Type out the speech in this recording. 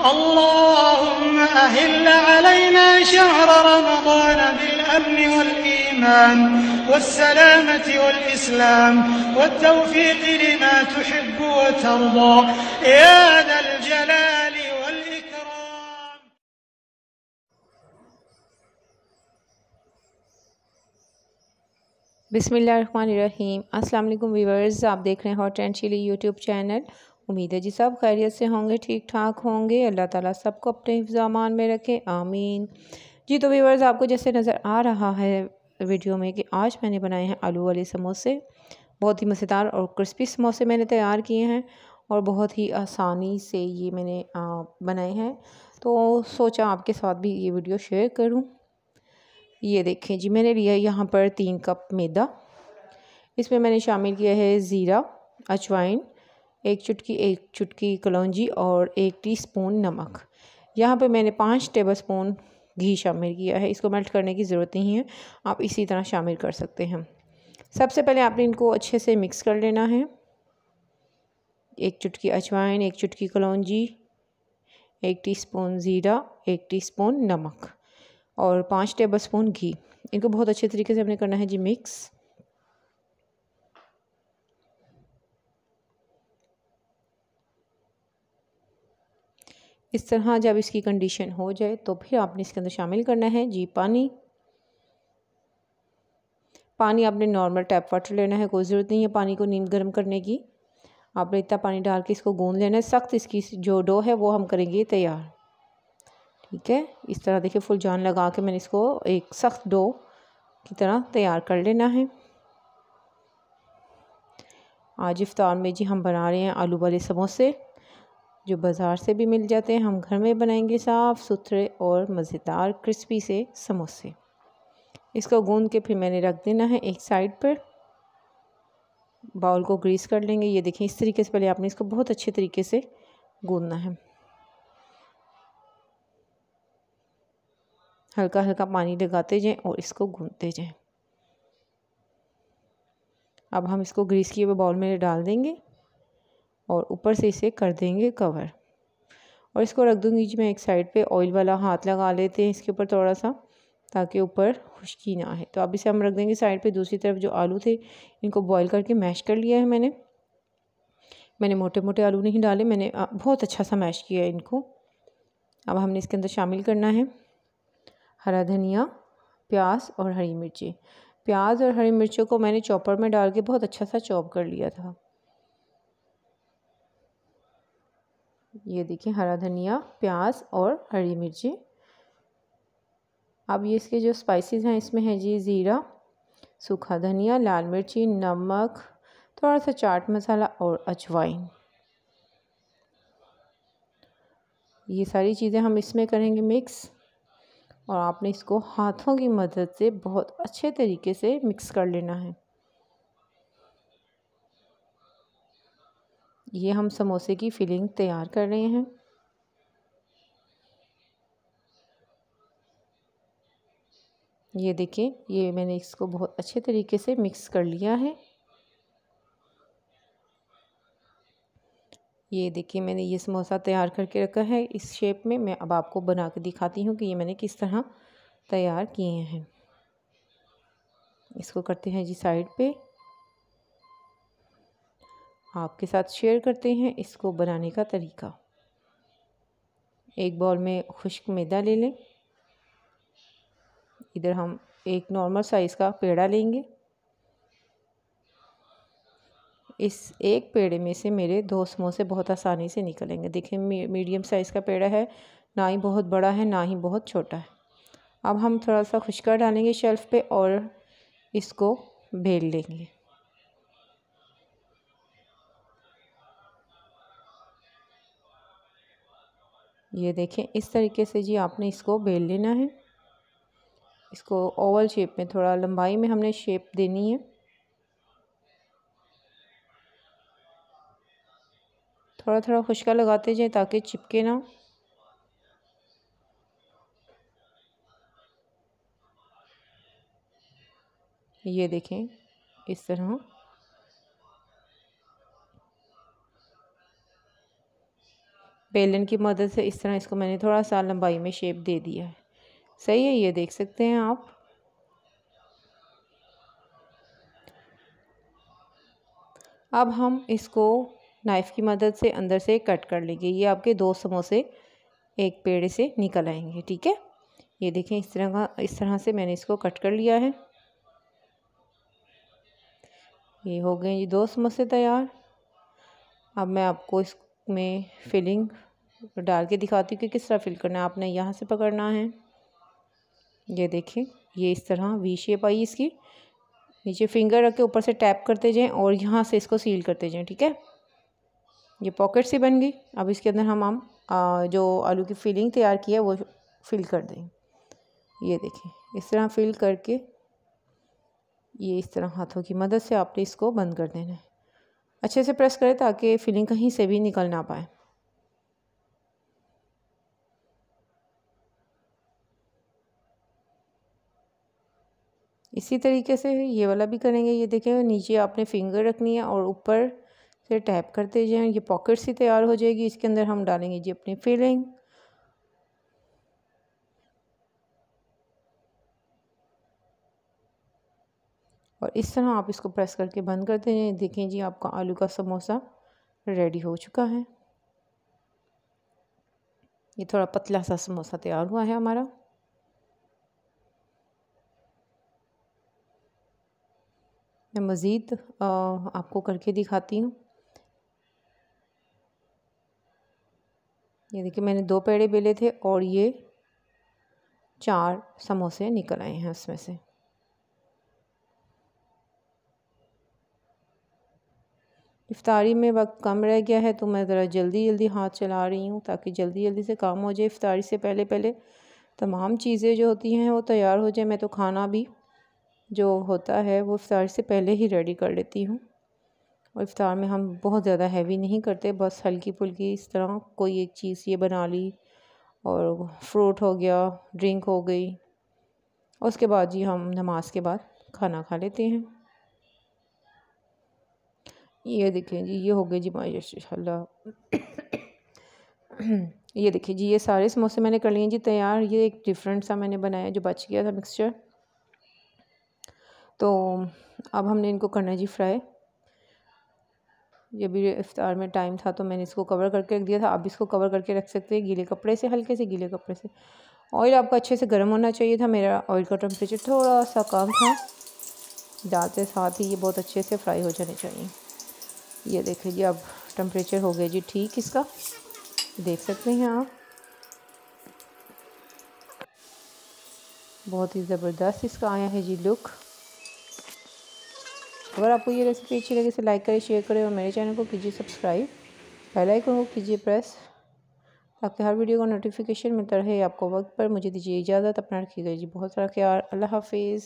अल्लाहुम्मा अहिल्ल अलैना शहर रमज़ान बिल-अम्न वल-ईमान वस्सलामति वल-इस्लाम वत-तौफ़ीक़ लिमा तुहिब्बु व तर्दा या ज़ल जलाली वल-इकराम। बिस्मिल्लाहिर्रहमानिर्रहीम। अस्सलाम वालेकुम व्यूअर्स, आप देख रहे हैं hot and chilly YouTube channel. उम्मीद है जी सब खैरियत से होंगे, ठीक ठाक होंगे। अल्लाह ताला सबको अपने हिफ्ज़ अमान में रखे, आमीन जी। तो व्यूअर्स, आपको जैसे नज़र आ रहा है वीडियो में कि आज मैंने बनाए हैं आलू वाले समोसे। बहुत ही मज़ेदार और क्रिस्पी समोसे मैंने तैयार किए हैं और बहुत ही आसानी से ये मैंने बनाए हैं। तो सोचा आपके साथ भी ये वीडियो शेयर करूँ। ये देखें जी, मैंने लिया यहाँ पर 3 कप मैदा। इसमें मैंने शामिल किया है ज़ीरा, अजवाइन, एक चुटकी कलौंजी और 1 टीस्पून नमक। यहाँ पर मैंने 5 टेबलस्पून घी शामिल किया है। इसको मेल्ट करने की ज़रूरत नहीं है, आप इसी तरह शामिल कर सकते हैं। सबसे पहले आपने इनको अच्छे से मिक्स कर लेना है। 1 चुटकी अजवाइन, 1 चुटकी कलौंजी, 1 टीस्पून ज़ीरा, 1 टीस्पून नमक और 5 टेबलस्पून घी। इनको बहुत अच्छे तरीके से हमने करना है जी मिक्स। इस तरह जब इसकी कंडीशन हो जाए तो फिर आपने इसके अंदर शामिल करना है जी पानी। पानी आपने नॉर्मल टैप वाटर लेना है, कोई ज़रूरत नहीं है पानी को नीम गर्म करने की। आपने इतना पानी डाल के इसको गूंद लेना है। सख्त इसकी जो डो है वो हम करेंगे तैयार, ठीक है। इस तरह देखिए फुल जान लगा के मैंने इसको एक सख्त डो की तरह तैयार कर लेना है। आज इफ्तार में जी हम बना रहे हैं आलू वाले समोसे, जो बाज़ार से भी मिल जाते हैं। हम घर में बनाएंगे साफ़ सुथरे और मज़ेदार क्रिस्पी से समोसे। इसको गूंद के फिर मैंने रख देना है एक साइड पर। बाउल को ग्रीस कर लेंगे। ये देखें इस तरीके से पहले आपने इसको बहुत अच्छे तरीके से गूंदना है। हल्का हल्का पानी लगाते जाएं और इसको गूंदते जाएं। अब हम इसको ग्रीस किए हुए बाउल में डाल देंगे और ऊपर से इसे कर देंगे कवर और इसको रख दूंगी जी मैं एक साइड पे। ऑयल वाला हाथ लगा लेते हैं इसके ऊपर थोड़ा सा, ताकि ऊपर खुश्की ना आए। तो अब इसे हम रख देंगे साइड पे। दूसरी तरफ जो आलू थे इनको बॉईल करके मैश कर लिया है मैंने मोटे मोटे आलू नहीं डाले, मैंने बहुत अच्छा सा मैश किया है इनको। अब हमने इसके अंदर शामिल करना है हरा धनिया, प्याज और हरी मिर्ची। प्याज और हरी मिर्चों को मैंने चॉपर में डाल के बहुत अच्छा सा चॉप कर लिया था। ये देखिए हरा धनिया, प्याज और हरी मिर्ची। अब ये इसके जो स्पाइसेस हैं इसमें है जी ज़ीरा, सूखा धनिया, लाल मिर्ची, नमक, थोड़ा सा चाट मसाला और अजवाइन। ये सारी चीज़ें हम इसमें करेंगे मिक्स और आपने इसको हाथों की मदद से बहुत अच्छे तरीके से मिक्स कर लेना है। ये हम समोसे की फिलिंग तैयार कर रहे हैं। ये देखिए, ये मैंने इसको बहुत अच्छे तरीके से मिक्स कर लिया है। ये देखिए मैंने ये समोसा तैयार करके रखा है इस शेप में। मैं अब आपको बना के दिखाती हूँ कि ये मैंने किस तरह तैयार किए हैं। इसको करते हैं जी साइड पे। आपके साथ शेयर करते हैं इसको बनाने का तरीका। एक बाउल में खुश्क मैदा ले लें। इधर हम एक नॉर्मल साइज़ का पेड़ा लेंगे। इस एक पेड़े में से मेरे 2 समोसे बहुत आसानी से निकलेंगे। देखिए मीडियम साइज़ का पेड़ा है, ना ही बहुत बड़ा है ना ही बहुत छोटा है। अब हम थोड़ा सा खुश्का डालेंगे शेल्फ पे और इसको बेल लेंगे। ये देखें इस तरीके से जी आपने इसको बेल लेना है। इसको ओवल शेप में, थोड़ा लंबाई में हमने शेप देनी है। थोड़ा थोड़ा खुश्का लगाते जाएं ताकि चिपके ना। ये देखें इस तरह। बेलन की मदद से इस तरह इसको मैंने थोड़ा सा लंबाई में शेप दे दिया है। सही है, ये देख सकते हैं आप। अब हम इसको नाइफ़ की मदद से अंदर से कट कर लेंगे। ये आपके 2 समोसे एक पेड़े से निकल आएंगे। ठीक है, ये देखें इस तरह से मैंने इसको कट कर लिया है। ये हो गए ये 2 समोसे तैयार। अब मैं आपको इसमें फिलिंग डाल के दिखाती हूँ कि किस तरह फिल करना है। आपने यहाँ से पकड़ना है, ये देखें ये इस तरह वी शेप आई इसकी। नीचे फिंगर रख के ऊपर से टैप करते जाएं और यहाँ से इसको सील करते जाएं। ठीक है, ये पॉकेट सी बन गई। अब इसके अंदर हम जो आलू की फिलिंग तैयार की है वो फिल कर दें। ये देखें इस तरह फिल करके ये इस तरह हाथों की मदद से आपने इसको बंद कर देना है। अच्छे से प्रेस करें ताकि फिलिंग कहीं से भी निकल ना पाए। इसी तरीके से ये वाला भी करेंगे। ये देखें नीचे आपने फिंगर रखनी है और ऊपर से टैप करते जाएं। ये पॉकेट सी तैयार हो जाएगी। इसके अंदर हम डालेंगे जी अपनी फिलिंग। और इस तरह आप इसको प्रेस करके बंद करते जाएं। देखें जी आपका आलू का समोसा रेडी हो चुका है। ये थोड़ा पतला सा समोसा तैयार हुआ है हमारा। मैं मज़ीद आपको करके दिखाती हूँ। ये देखिए मैंने 2 पेड़े बेले थे और ये 4 समोसे निकल आए हैं उसमें से। इफ्तारी में वक्त कम रह गया है तो मैं ज़रा जल्दी हाथ चला रही हूँ ताकि जल्दी से काम हो जाए। इफ्तारी से पहले तमाम चीज़ें जो होती हैं वो तैयार हो जाए। मैं तो खाना भी जो होता है वो इफ्तार से पहले ही रेडी कर लेती हूँ। और इफ्तार में हम बहुत ज़्यादा हैवी नहीं करते, बस हल्की फुल्की इस तरह कोई एक चीज़ ये बना ली और फ्रूट हो गया, ड्रिंक हो गई। उसके बाद जी हम नमाज के बाद खाना खा लेते हैं। ये देखें जी ये हो गए जी माशाल्लाह। ये देखिए जी ये सारे समोसे मैंने कर लिए जी तैयार। ये एक डिफरेंट सा मैंने बनाया जो बच गया था मिक्सचर। तो अब हमने इनको करना है जी फ्राई। ये भी इफ्तार में टाइम था तो मैंने इसको कवर करके रख दिया था। अब इसको कवर करके रख सकते हैं गीले कपड़े से, हल्के से गीले कपड़े से। ऑयल आपका अच्छे से गर्म होना चाहिए था। मेरा ऑयल का टेम्परेचर थोड़ा सा कम था। डालते साथ ही ये बहुत अच्छे से फ्राई हो जाने चाहिए। ये देखिए जी अब टेम्परेचर हो गया जी ठीक इसका, देख सकते हैं आप। बहुत ही ज़बरदस्त इसका आया है जी लुक। अगर आपको ये रेसिपी अच्छी लगे तो लाइक करें, शेयर करें और मेरे चैनल को कीजिए सब्सक्राइब। बेल आइकन को कीजिए प्रेस ताकि हर वीडियो का नोटिफिकेशन मिलता रहे आपको वक्त पर। मुझे दीजिए इजाज़त। अपना रखिएगा जी बहुत सारा ख्याल। अल्लाह हाफिज़।